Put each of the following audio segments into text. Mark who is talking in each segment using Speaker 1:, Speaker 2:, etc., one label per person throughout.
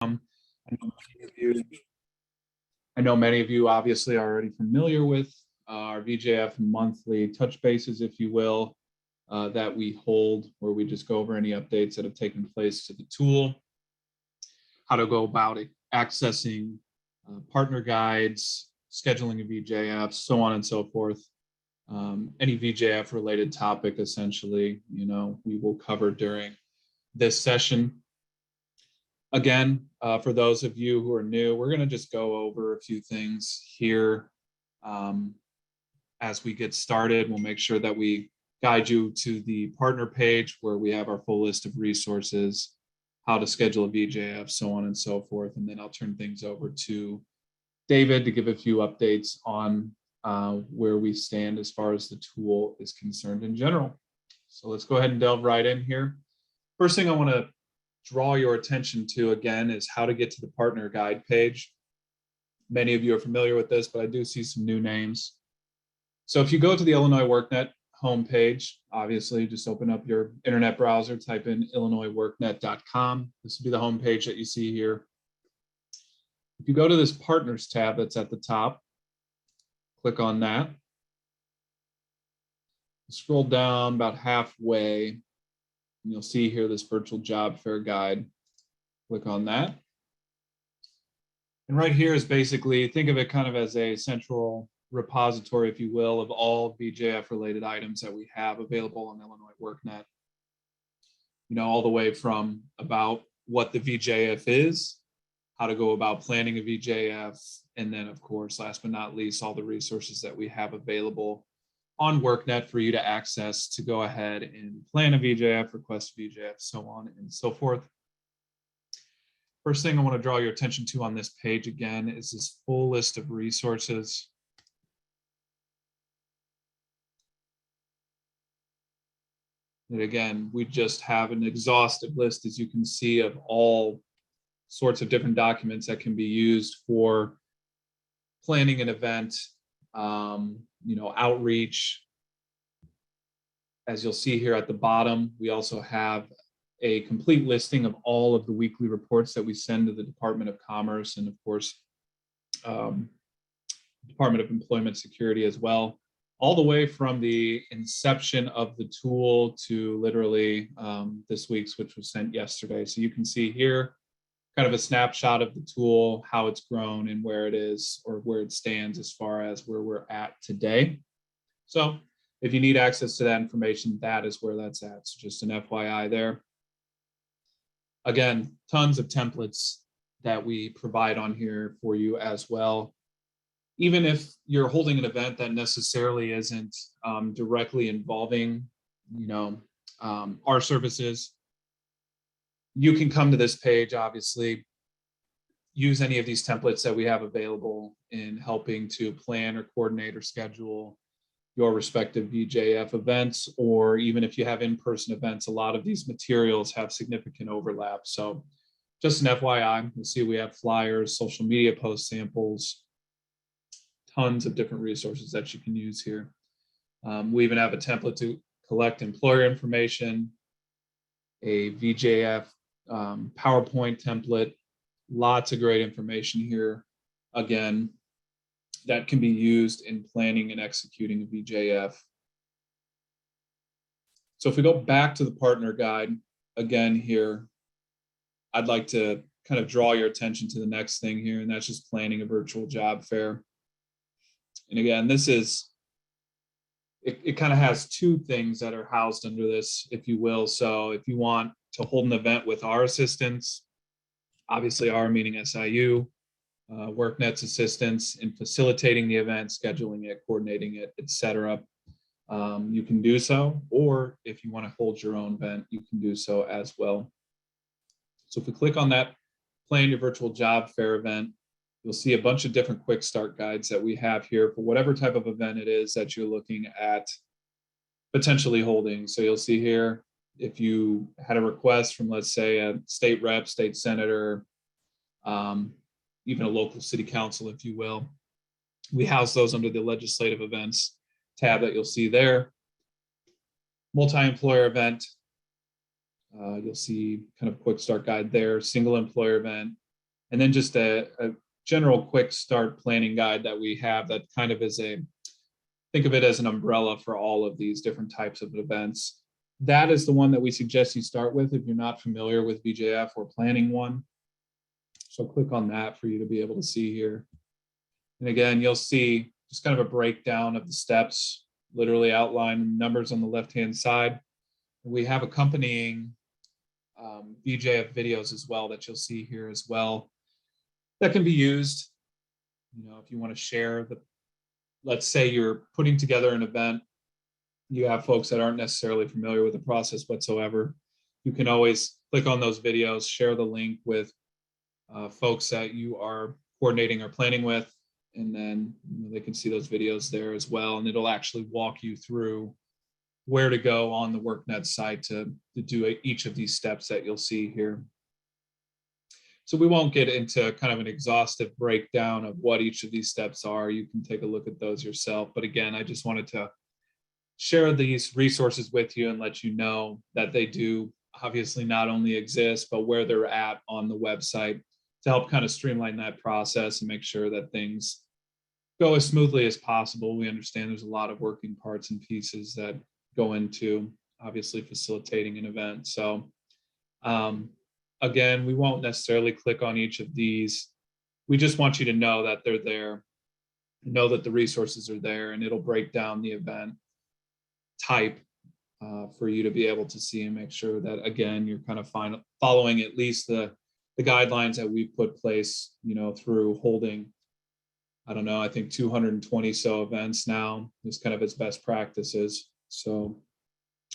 Speaker 1: I know many of you, I know many of you obviously are already familiar with our VJF monthly touch bases, if you will, that we hold, where we just go over any updates that have taken place to the tool, how to go about it, accessing partner guides, scheduling a VJF, so on and so forth. Any VJF related topic, essentially, we will cover during this session. Again, for those of you who are new, we're going to just go over a few things here as we get started. We'll make sure that we guide you to the partner page where we have our full list of resources, how to schedule a VJF, so on and so forth. And then I'll turn things over to David to give a few updates on where we stand as far as the tool is concerned in general. So let's go ahead and delve right in here. First thing I want to draw your attention to, again, is how to get to the partner guide page. Many of you are familiar with this, but I do see some new names. So if you go to the Illinois WorkNet homepage, obviously just open up your internet browser, type in illinoisworknet.com. This will be the homepage that you see here. If you go to this partners tab that's at the top, click on that. Scroll down about halfway, and you'll see here this virtual job fair guide. Click on that. And right here is basically, think of it kind of as a central repository, if you will, of all VJF related items that we have available on Illinois WorkNet. All the way from about what the VJF is, how to go about planning a VJF, and then of course, last but not least, all the resources that we have available on WorkNet for you to access to go ahead and plan a VJF, request a VJF, so on and so forth. First thing I want to draw your attention to on this page again is this full list of resources. And again, we just have an exhaustive list, as you can see, of all sorts of different documents that can be used for planning an event, outreach. As you'll see here at the bottom, we also have a complete listing of all of the weekly reports that we send to the Department of Commerce and, of course, Department of Employment Security as well, all the way from the inception of the tool to literally this week's, which was sent yesterday. So you can see here kind of a snapshot of the tool, how it's grown and where it is or where it stands as far as where we're at today. So if you need access to that information, that is where that's at. So just an FYI there. Again, tons of templates that we provide on here for you as well. Even if you're holding an event that necessarily isn't directly involving, our services, you can come to this page, obviously, use any of these templates that we have available in helping to plan or coordinate or schedule your respective VJF events, or even if you have in-person events, a lot of these materials have significant overlap. So just an FYI, you'll see we have flyers, social media post samples, tons of different resources that you can use here. We even have a template to collect employer information, a VJF PowerPoint template, lots of great information here. Again, that can be used in planning and executing a VJF. So if we go back to the partner guide, again here, I'd like to kind of draw your attention to the next thing here, and that's just planning a virtual job fair. And again, this is, it kind of has two things that are housed under this, if you will. So if you want to hold an event with our assistance, obviously our meaning SIU, WorkNet's assistance in facilitating the event, scheduling it, coordinating it, etc. You can do so, or if you want to hold your own event, you can do so as well. So if we click on that plan your virtual job fair event, you'll see a bunch of different quick start guides that we have here for whatever type of event it is that you're looking at potentially holding. So you'll see here, if you had a request from, let's say, a state rep, state senator, even a local city council, if you will, we house those under the legislative events tab that you'll see there. Multi-employer event, you'll see kind of quick start guide there. Single employer event, And then just a general quick start planning guide that we have that kind of is think of it as an umbrella for all of these different types of events. That is the one that we suggest you start with if you're not familiar with VJF or planning one. So click on that for you to be able to see here. And again, you'll see just kind of a breakdown of the steps, literally outline numbers on the left-hand side. We have accompanying VJF videos as well that you'll see here as well that can be used. If you want to share let's say you're putting together an event, you have folks that aren't necessarily familiar with the process whatsoever. You can always click on those videos, share the link with folks that you are coordinating or planning with, and then they can see those videos there as well. And it'll actually walk you through where to go on the workNet site to do each of these steps that you'll see here. So we won't get into kind of an exhaustive breakdown of what each of these steps are. You can take a look at those yourself. But again, I just wanted to share these resources with you and let you know that they do obviously not only exist, but where they're at on the website to help kind of streamline that process and make sure that things go as smoothly as possible. We understand there's a lot of working parts and pieces that go into obviously facilitating an event. So again, we won't necessarily click on each of these. We just want you to know that they're there, know that the resources are there, and it'll break down the event type for you to be able to see and make sure that, again, you're kind of following at least the guidelines that we've put place, through holding, I don't know, I think 220 so events now is kind of its best practices. So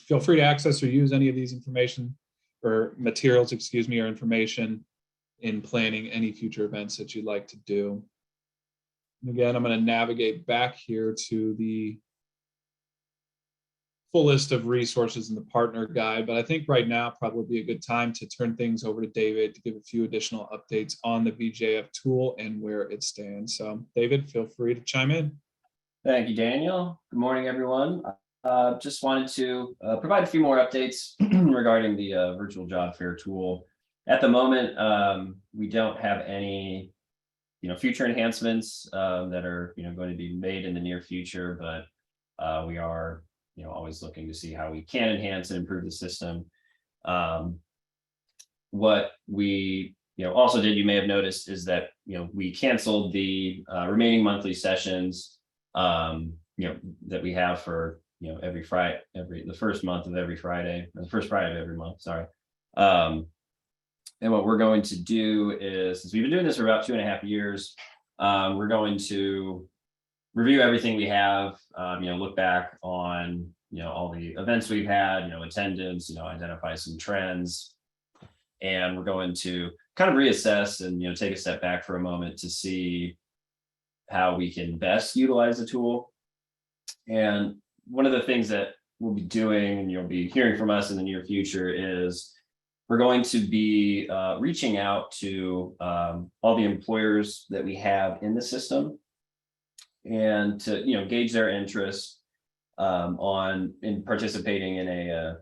Speaker 1: feel free to access or use any of these information or materials, or information in planning any future events that you'd like to do. And again, I'm going to navigate back here to the full list of resources in the partner guide, but I think right now probably be a good time to turn things over to David to give a few additional updates on the VJF tool and where it stands. So David, feel free to chime in.
Speaker 2: Thank you, Daniel. Good morning, everyone. Just wanted to provide a few more updates regarding the virtual job fair tool. At the moment, we don't have any, future enhancements that are, going to be made in the near future, but we are, always looking to see how we can enhance and improve the system. What we, also did, you may have noticed, is that, we canceled the remaining monthly sessions, that we have for, every Friday, the first month of every Friday, or the first Friday of every month, sorry. And what we're going to do is, since we've been doing this for about 2.5 years, we're going to review everything we have, look back on, all the events we've had, attendance, identify some trends. And we're going to kind of reassess and, take a step back for a moment to see how we can best utilize the tool. And one of the things that we'll be doing, and you'll be hearing from us in the near future, is we're going to be reaching out to all the employers that we have in the system, and to gauge their interest in participating in a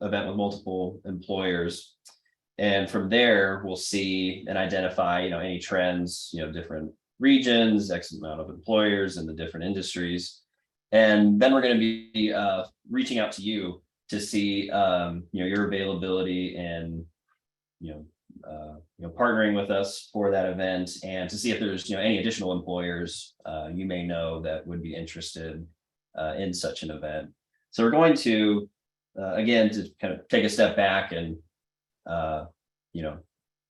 Speaker 2: event with multiple employers. And from there, we'll see and identify any trends, different regions, X amount of employers in the different industries. And then we're going to be reaching out to you to see your availability and partnering with us for that event, and to see if there's any additional employers you may know that would be interested in such an event. So we're going to again to kind of take a step back and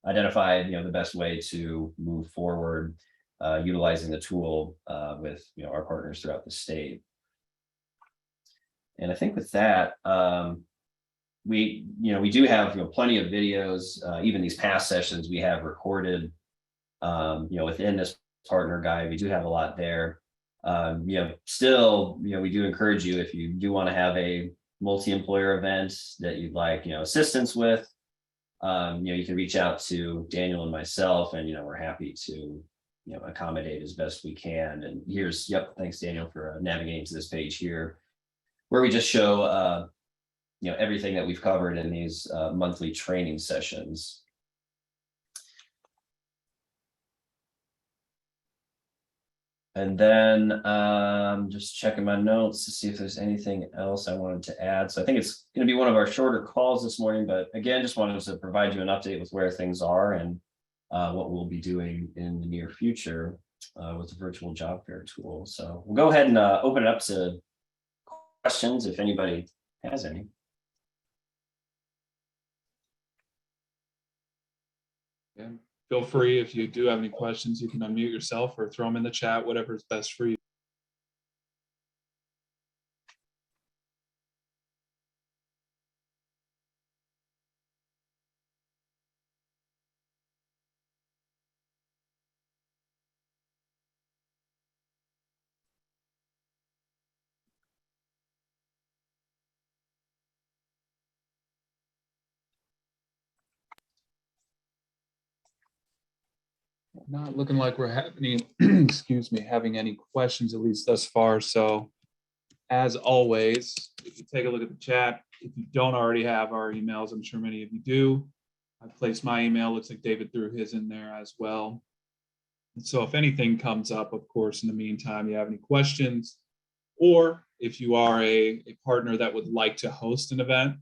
Speaker 2: identify the best way to move forward utilizing the tool with our partners throughout the state. And I think with that, we do have plenty of videos. Even these past sessions we have recorded. Within this partner guide, we do have a lot there. Still, we do encourage you, if you do want to have a multi-employer event that you'd like assistance with, you can reach out to Daniel and myself, and we're happy to accommodate as best we can. And here's, thanks Daniel for navigating to this page here, where we just show everything that we've covered in these monthly training sessions. And then just checking my notes to see if there's anything else I wanted to add. So I think it's going to be one of our shorter calls this morning, but again, just wanted to provide you an update with where things are and what we'll be doing in the near future with the virtual job fair tool. So we'll go ahead and open it up to questions if anybody has any.
Speaker 1: Yeah. Feel free, if you do have any questions, you can unmute yourself or throw them in the chat, whatever is best for you. Not looking like we're having any, excuse me, having any questions, at least thus far. So as always, if you take a look at the chat, if you don't already have our emails, I'm sure many of you do. I've placed my email, looks like David threw his in there as well. And so if anything comes up, of course, in the meantime, you have any questions, or if you are a partner that would like to host an event,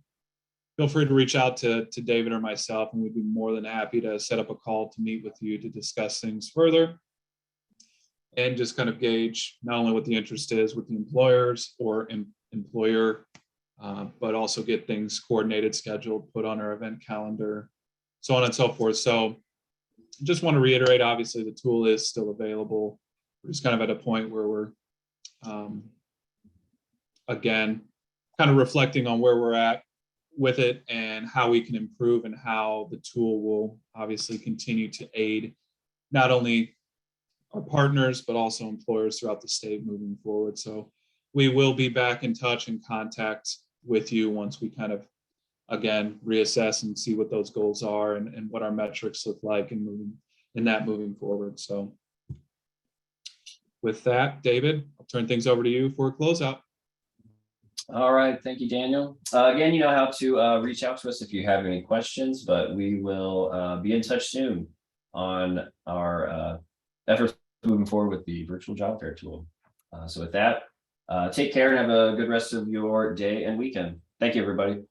Speaker 1: feel free to reach out to David or myself, and we'd be more than happy to set up a call to meet with you to discuss things further and just kind of gauge not only what the interest is with the employers or employer, but also get things coordinated, scheduled, put on our event calendar, so on and so forth. So just want to reiterate, obviously the tool is still available. We're just kind of at a point where we're, again, kind of reflecting on where we're at with it and how we can improve and how the tool will obviously continue to aid not only our partners, but also employers throughout the state moving forward. So we will be back in touch and contact with you once we kind of, again, reassess and see what those goals are and what our metrics look like and moving forward. So with that, David, I'll turn things over to you for a closeout.
Speaker 2: All right, thank you, Daniel. Again, you know how to reach out to us if you have any questions, but we will be in touch soon on our efforts moving forward with the virtual job fair tool. So with that, take care and have a good rest of your day and weekend. Thank you, everybody.